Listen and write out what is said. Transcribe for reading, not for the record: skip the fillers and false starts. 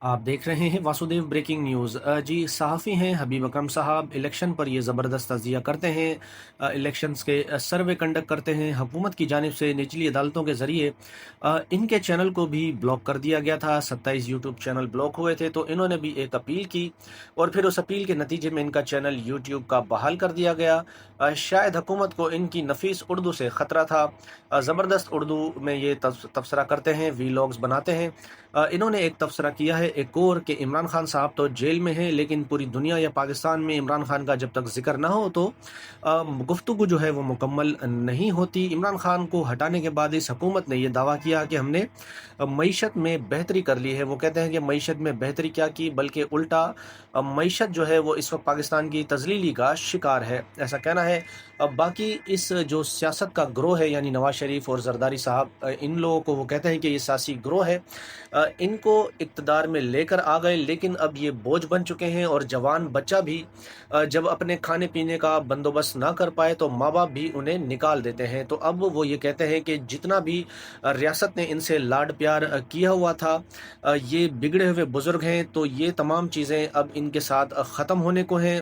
आप देख रहे हैं वासुदेव ब्रेकिंग न्यूज़। जी, सहाफ़ी हैं हबीब अकरम साहब, इलेक्शन पर ये ज़बरदस्त तज़िया करते हैं। इलेक्शंस के सर्वे कंडक्ट करते हैं हुकूमत की जानिब से निचली अदालतों के ज़रिए। इनके चैनल को भी ब्लॉक कर दिया गया था। 27 यूट्यूब चैनल ब्लॉक हुए थे, तो इन्होंने भी एक अपील की और फिर उस अपील के नतीजे में इनका चैनल यूट्यूब का बहाल कर दिया गया। शायद हुकूमत को इनकी नफीस उर्दू से ख़तरा था। ज़बरदस्त उर्दू में ये तबसरा करते हैं, वीलॉग्स बनाते हैं। इन्होंने एक तबसरा किया है एक और कि इमरान खान साहब तो जेल में हैं, लेकिन पूरी दुनिया या पाकिस्तान में इमरान खान का जब तक ज़िक्र ना हो तो गुफ्तगू जो है वो मुकम्मल नहीं होती। इमरान खान को हटाने के बाद इस हुकूमत ने ये दावा किया कि हमने मईशत में बेहतरी कर ली है। वो कहते हैं कि मईशत में बेहतरी क्या की, बल्कि उल्टा मईशत जो है वो इस वक्त पाकिस्तान की तजलीली का शिकार है, ऐसा कहना है। अब बाकी इस जो सियासत का ग्रोह है, यानी नवाज शरीफ और जरदारी साहब, इन लोगों को वो कहते हैं कि ये सियासी ग्रोह है। इनको इक़्तिदार में लेकर आ गए, लेकिन अब ये बोझ बन चुके हैं और जवान बच्चा भी जब अपने खाने पीने का बंदोबस्त ना कर पाए तो माँ बाप भी उन्हें निकाल देते हैं। तो अब वो ये कहते हैं कि जितना भी रियासत ने इनसे लाड प्यार किया हुआ था, ये बिगड़े हुए बुजुर्ग हैं, तो ये तमाम चीज़ें अब इनके साथ ख़त्म होने को हैं।